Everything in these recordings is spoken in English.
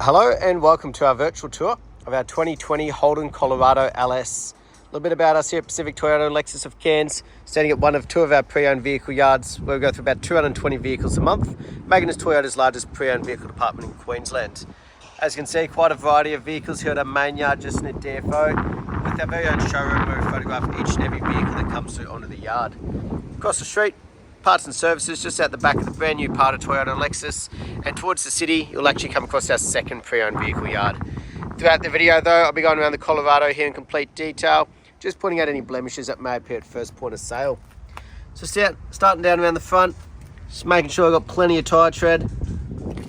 Hello and welcome to our virtual tour of our 2020 Holden Colorado LS. A little bit about us here at Pacific Toyota Lexus of Cairns, standing at one of two of our pre-owned vehicle yards where we go through about 220 vehicles a month, making us Toyota's largest pre-owned vehicle department in Queensland. As you can see, quite a variety of vehicles here at our main yard just near DFO, with our very own showroom where we photograph each and every vehicle that comes through onto the yard. Across the street, parts and services just out the back of the brand new part of Toyota and Lexus, and towards the city you'll actually come across our second pre-owned vehicle yard. Throughout the video though, I'll be going around the Colorado here in complete detail, just pointing out any blemishes that may appear at first point of sale. So starting down around the front, just making sure I've got plenty of tyre tread.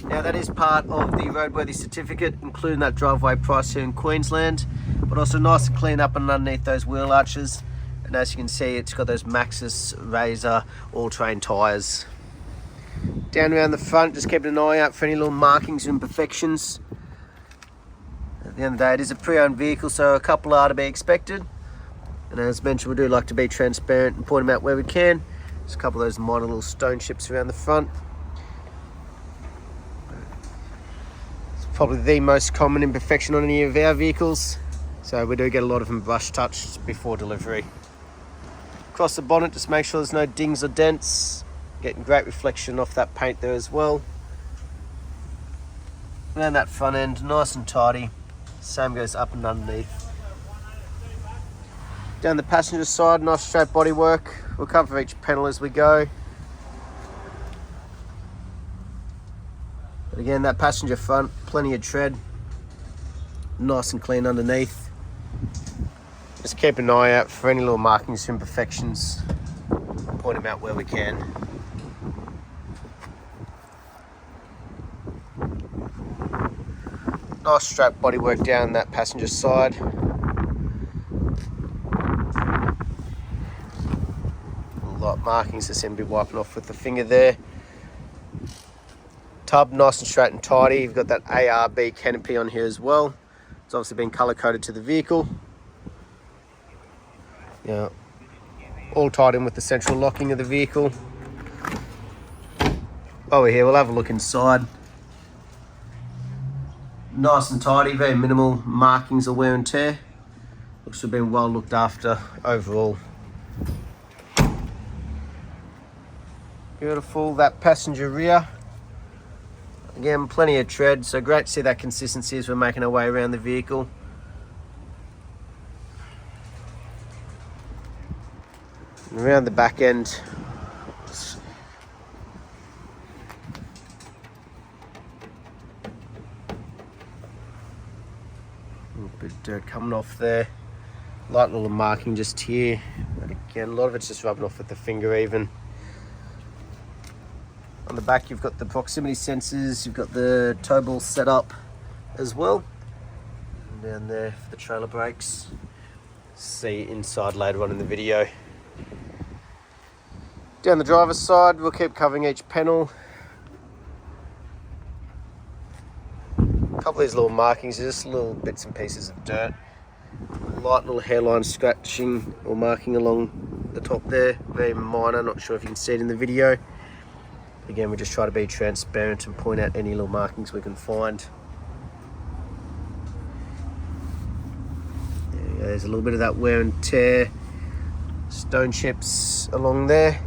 Now that is part of the roadworthy certificate, including that driveway price here in Queensland, but also nice and clean up and underneath those wheel arches. And as you can see, it's got those Maxxis Razor all-terrain tyres. Down around the front, just keeping an eye out for any little markings and imperfections. At the end of the day, it is a pre-owned vehicle, so a couple are to be expected. And as mentioned, we do like to be transparent and point them out where we can. There's a couple of those minor little stone chips around the front. It's probably the most common imperfection on any of our vehicles, so we do get a lot of them brush touched before delivery. Across the bonnet, just make sure there's no dings or dents. Getting great reflection off that paint there as well. Around that front end, nice and tidy. Same goes up and underneath. Down the passenger side, nice straight bodywork. We'll cover each panel as we go. But again, that passenger front, plenty of tread. Nice and clean underneath. Just keep an eye out for any little markings or imperfections. Point them out where we can. Nice strap bodywork down that passenger side. Light markings that seem to be wiping off with the finger there. Tub nice and straight and tidy. You've got that ARB canopy on here as well. It's obviously been colour coded to the vehicle. Yeah, all tied in with the central locking of the vehicle. Over here, we'll have a look inside. Nice and tidy, very minimal markings or wear and tear. Looks to have been well looked after overall. Beautiful, that passenger rear. Again, plenty of tread, so great to see that consistency as we're making our way around the vehicle. Around the back end, a little bit of dirt coming off there, light little marking just here, but again a lot of it's just rubbing off with the finger even. On the back you've got the proximity sensors, you've got the tow ball set up as well, and down there for the trailer brakes. See inside later on in the video. Down the driver's side, we'll keep covering each panel. A couple of these little markings, just little bits and pieces of dirt. Light little hairline scratching or marking along the top there, very minor, not sure if you can see it in the video. Again, we just try to be transparent and point out any little markings we can find. There's a little bit of that wear and tear, stone chips along there.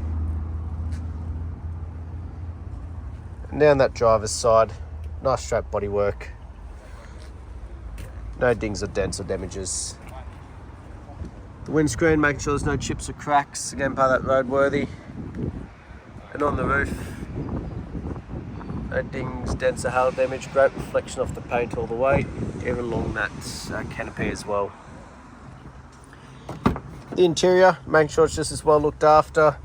And down that driver's side, nice strap bodywork. No dings or dents or damages. The windscreen, making sure there's no chips or cracks, again part of that roadworthy. And on the roof, no dings, dents or hail damage, great reflection off the paint all the way, even along that canopy as well. The interior, making sure it's just as well looked after.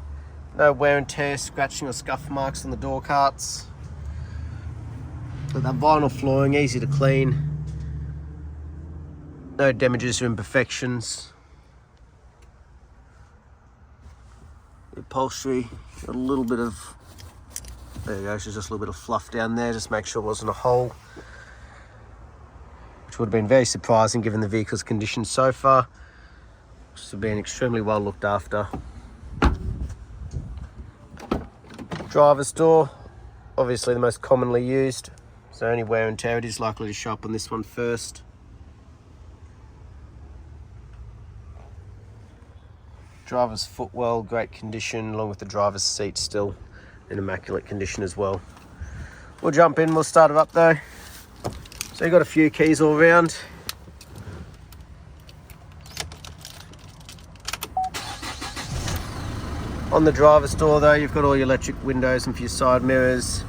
No wear and tear, scratching or scuff marks on the door carts. Got that vinyl flooring, easy to clean. No damages or imperfections. The upholstery, got a little bit of, there you go, just a little bit of fluff down there, just make sure it wasn't a hole. Which would have been very surprising given the vehicle's condition so far. Just have been extremely well looked after. Driver's door, obviously the most commonly used. So any wear and tear, it is likely to show up on this one first. Driver's footwell, great condition, along with the driver's seat still in immaculate condition as well. We'll jump in, we'll start it up though. So you've got a few keys all around. On the driver's door though, you've got all your electric windows and for your side mirrors,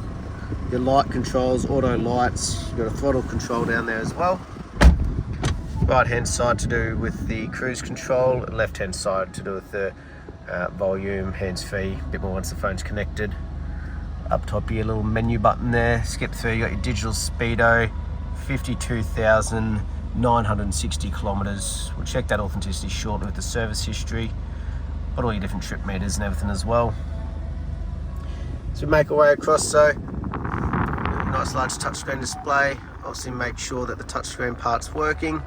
your light controls, auto lights, you've got a throttle control down there as well. Right hand side to do with the cruise control, and left hand side to do with the volume, hands-free, a bit more once the phone's connected. Up top your little menu button there, skip through, you got your digital speedo, 52,960 kilometers. We'll check that authenticity shortly with the service history, but all your different trip meters and everything as well. So we make our way across, so nice large touchscreen display. Obviously make sure that the touchscreen part's working.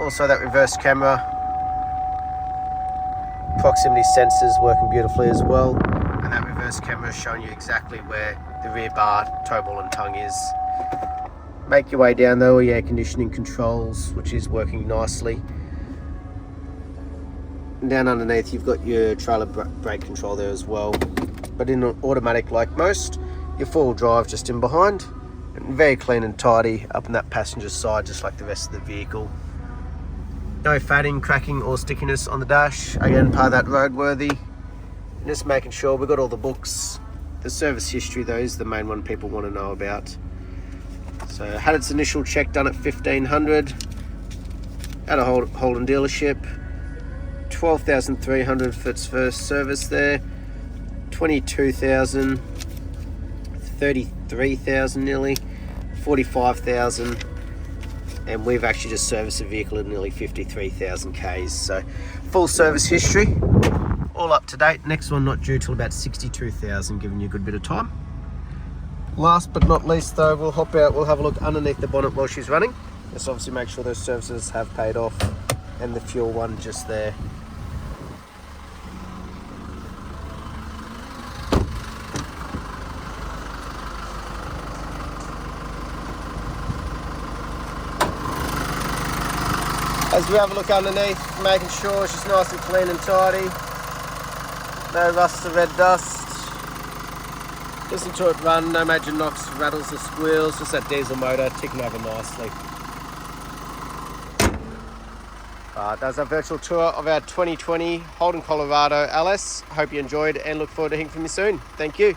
Also that reverse camera, proximity sensors working beautifully as well. And that reverse camera is showing you exactly where the rear bar, toe ball and tongue is. Make your way down though, your air conditioning controls, which is working nicely. And down underneath you've got your trailer brake control there as well. But in automatic like most, your four-wheel drive just in behind. And very clean and tidy up on that passenger side, just like the rest of the vehicle. No fatting, cracking or stickiness on the dash. Again, part of that roadworthy. Just making sure we've got all the books. The service history though is the main one people want to know about. So had its initial check done at 1,500 at a Holden dealership. 12,300 for its first service there. 22,000, 33,000 nearly, 45,000. And we've actually just serviced a vehicle at nearly 53,000 Ks. So full service history, all up to date. Next one not due till about 62,000, giving you a good bit of time. Last but not least though, we'll hop out, we'll have a look underneath the bonnet while she's running. Just obviously make sure those services have paid off and the fuel one just there. As we have a look underneath, making sure she's nice and clean and tidy. No rust or red dust. Listen to it run, no major knocks, rattles or squeals, just that diesel motor ticking over nicely. That's our virtual tour of our 2020 Holden Colorado LS. Hope you enjoyed and look forward to hearing from you soon. Thank you.